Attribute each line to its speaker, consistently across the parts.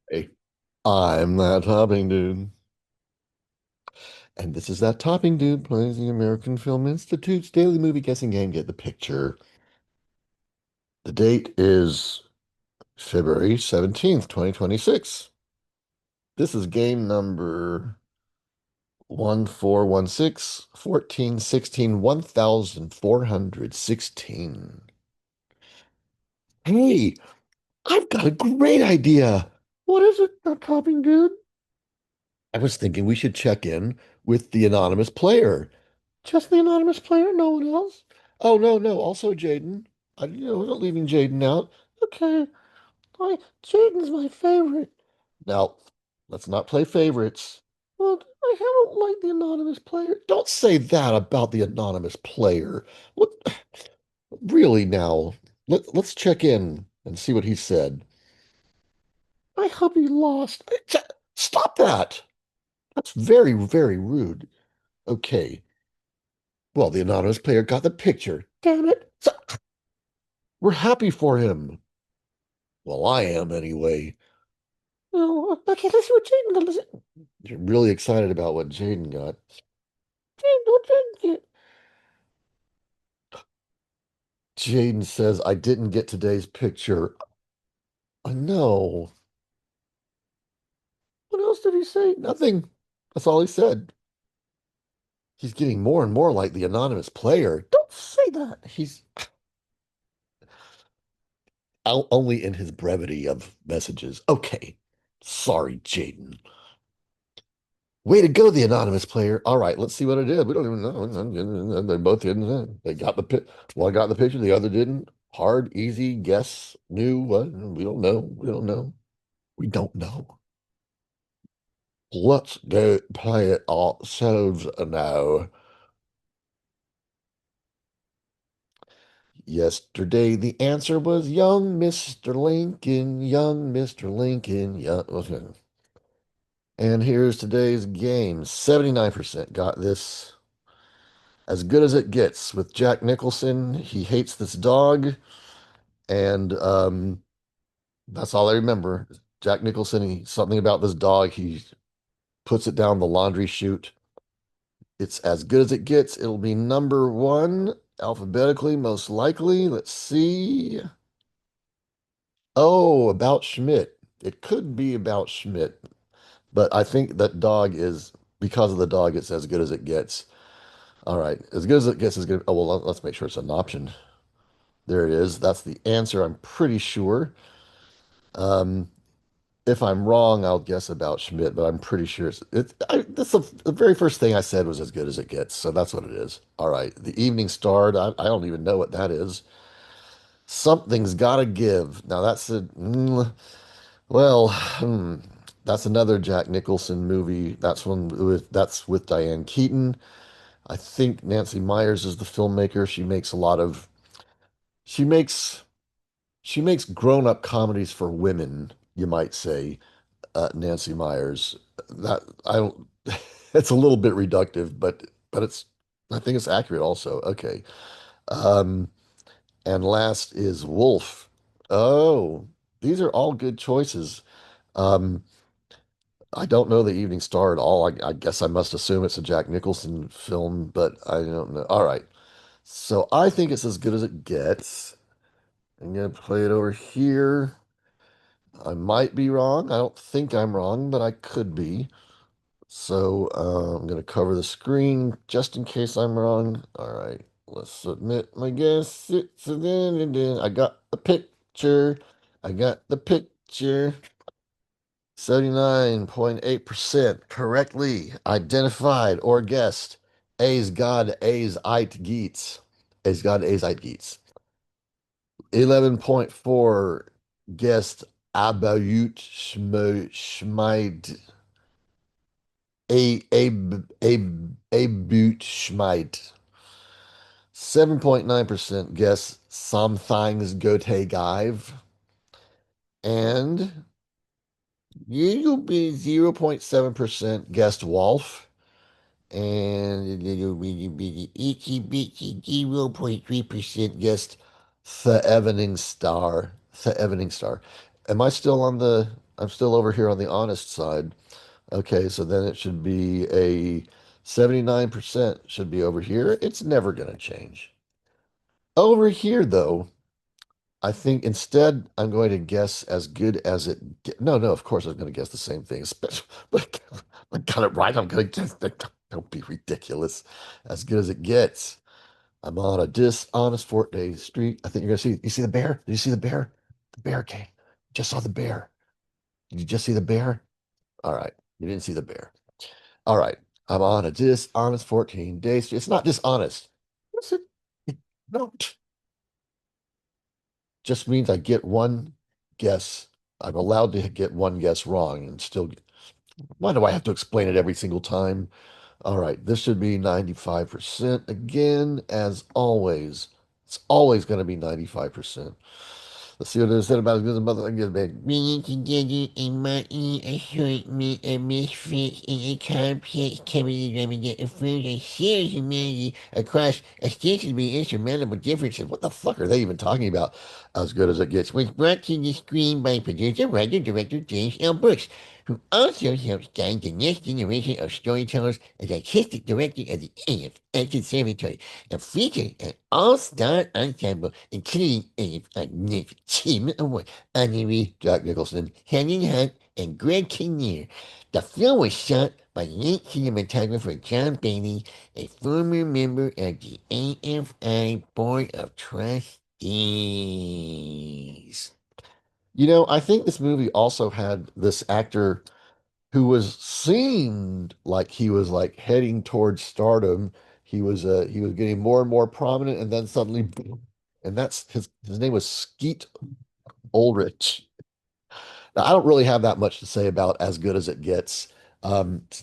Speaker 1: Hey, I'm that topping dude. And this is that topping dude plays the American Film Institute's daily movie guessing game, Get the Picture. The date is February 17th, 2026. This is game number 1416 1416 1416. Hey, I've got a great idea. What is it, that topping dude? I was thinking we should check in with the anonymous player. Just the anonymous player, no one else? Oh, no, no, also Jaden. We're not leaving Jaden out. Okay, Jaden's my favorite. Now, let's not play favorites. Well, I don't like the anonymous player. Don't say that about the anonymous player. What, really now? Let's check in and see what he said. I hope he lost. Stop that. That's very, very rude. Okay. Well, the anonymous player got the picture. Damn it. So, we're happy for him. Well, I am anyway. Oh, okay, let's see what Jaden got. You're really excited about what Jaden got. Jaden, what Jaden get? Jaden says, I didn't get today's picture. I know. What else did he say? Nothing. That's all he said. He's getting more and more like the anonymous player. Don't say that. He's only in his brevity of messages. Okay. Sorry, Jaden. Way to go, the anonymous player. All right, let's see what it is. We don't even know. They both didn't. They got the pic. One got the picture, the other didn't. Hard, easy, guess, new. What? We don't know. We don't know. We don't know. Let's go play it ourselves now. Yesterday, the answer was young Mr. Lincoln, young Mr. Lincoln, young. Okay. And here's today's game. 79% got this. As good as it gets with Jack Nicholson. He hates this dog, and that's all I remember. Jack Nicholson, something about this dog. He puts it down the laundry chute. It's as good as it gets. It'll be number one alphabetically, most likely. Let's see. Oh, about Schmidt. It could be about Schmidt, but I think that dog is because of the dog. It's as good as it gets. All right, as good as it gets is good. Oh well, let's make sure it's an option. There it is. That's the answer, I'm pretty sure. Um, if I'm wrong, I'll guess about Schmidt, but I'm pretty sure that's the very first thing I said was as good as it gets. So that's what it is. All right. The Evening Star, I don't even know what that is. Something's Gotta Give. Now well, that's another Jack Nicholson movie. That's with Diane Keaton. I think Nancy Myers is the filmmaker. She makes She makes grown-up comedies for women, you might say, Nancy Myers. That I don't it's a little bit reductive, but I think it's accurate also. Okay. Um, and last is Wolf. Oh, these are all good choices. Um, I don't know the Evening Star at all. I guess I must assume it's a Jack Nicholson film, but I don't know. All right. So I think it's as good as it gets. I'm gonna play it over here. I might be wrong. I don't think I'm wrong, but I could be. So I'm going to cover the screen just in case I'm wrong. All right, let's submit my guess. I got the picture. I got the picture. 79.8% correctly identified or guessed. A's God, A's Eit Geets. A's God, A's Eit Geets. 11.4 guessed about Schmeid, a boot Schmeid. 7.9% guess some things go take Ive. And you'll be 0.7% guessed Wolf. And it'll be itchy bitchy 0.3% guessed the Evening Star. The Evening Star. Am I still on the I'm still over here on the honest side. Okay, so then it should be a 79% should be over here. It's never going to change. Over here, though, I think instead I'm going to guess as good as it get. No, no, of course I'm going to guess the same thing. But I got it right. I'm going to guess that. Don't be ridiculous. As good as it gets. I'm on a dishonest 4-day streak. I think you're going to see. You see the bear? Did you see the bear? The bear came. Just saw the bear. Did you just see the bear? All right. You didn't see the bear. All right. I'm on a dishonest 14 days. It's not dishonest. What's it? It no, just means I get one guess. I'm allowed to get one guess wrong and still. Why do I have to explain it every single time? All right. This should be 95% again, as always. It's always going to be 95%. Let's see what it said about his mother. Bringing together a motley assortment of misfits in a complex chemical that affirms a shared humanity across ostensibly insurmountable differences. What the fuck are they even talking about? As good as it gets. Was brought to the screen by producer, writer, director James L. Brooks, who also helps guide the next generation of storytellers as artistic director of the AFI Conservatory and featured an all-star ensemble, including an Achievement Award honoree Jack Nicholson, Henry Hunt, and Greg Kinnear. The film was shot by late cinematographer John Bailey, a former member of the AFI Board of Trustees. I think this movie also had this actor who was seemed like he was like heading towards stardom. He was getting more and more prominent, and then suddenly, boom, and that's his name was Skeet Ulrich. Now, I don't really have that much to say about As Good as It Gets.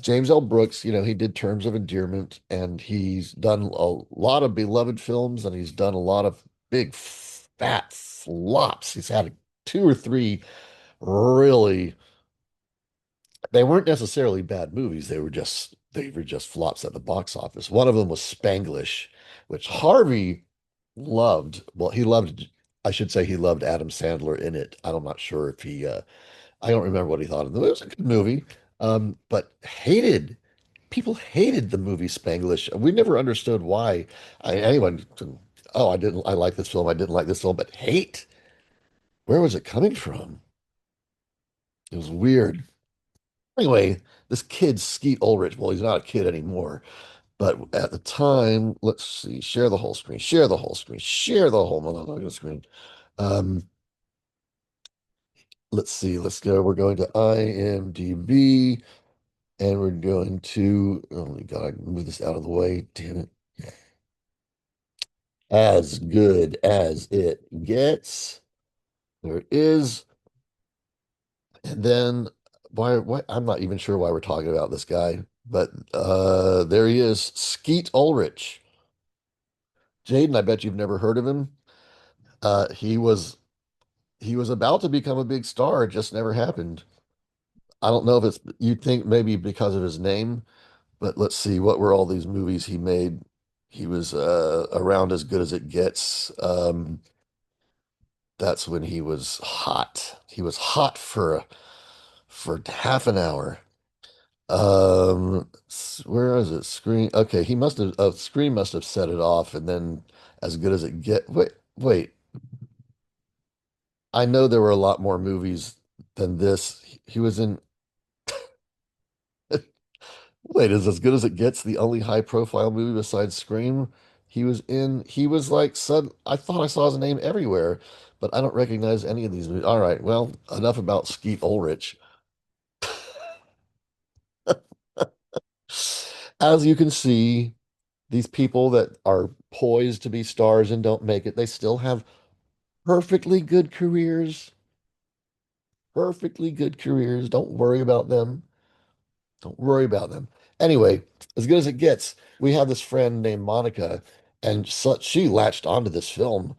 Speaker 1: James L. Brooks, he did Terms of Endearment, and he's done a lot of beloved films, and he's done a lot of big fat flops. He's had two or three really they weren't necessarily bad movies. They were just flops at the box office. One of them was Spanglish, which Harvey loved. Well, I should say he loved Adam Sandler in it. I'm not sure if I don't remember what he thought of it. It was a good movie. But people hated the movie Spanglish. We never understood why. Anyone, I like this film. I didn't like this film, but hate, where was it coming from? It was weird. Anyway, this kid, Skeet Ulrich, well, he's not a kid anymore, but at the time, let's see, share the whole screen, share the whole screen, share the whole motherfucking screen. Um, let's see, let's go. We're going to IMDb and we're going to, oh my God, I can move this out of the way. Damn it. As good as it gets. There it is. And then why I'm not even sure why we're talking about this guy, but there he is, Skeet Ulrich. Jaden, I bet you've never heard of him. He was about to become a big star, it just never happened. I don't know if it's you'd think maybe because of his name, but let's see, what were all these movies he made? He was around As Good as It Gets. That's when he was hot. He was hot for half an hour. Where is it? Screen. Okay, he must have Screen must have set it off, and then As Good as It Get. Wait, wait. I know there were a lot more movies than this. He was in. Wait, is As Good as It Gets the only high-profile movie besides Scream? He was in. He was like sud. I thought I saw his name everywhere, but I don't recognize any of these movies. All right, well, enough about Skeet Ulrich. As you can see, these people that are poised to be stars and don't make it, they still have perfectly good careers. Perfectly good careers. Don't worry about them. Don't worry about them. Anyway, as good as it gets, we have this friend named Monica, and she latched onto this film.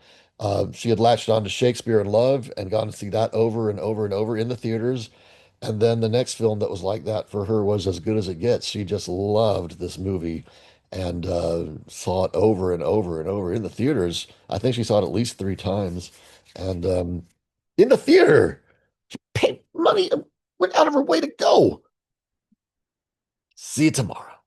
Speaker 1: She had latched onto Shakespeare in Love and gone to see that over and over and over in the theaters. And then the next film that was like that for her was As Good as It Gets. She just loved this movie and saw it over and over and over in the theaters. I think she saw it at least 3 times. And in the theater, paid money. went out of her way to go. See you tomorrow.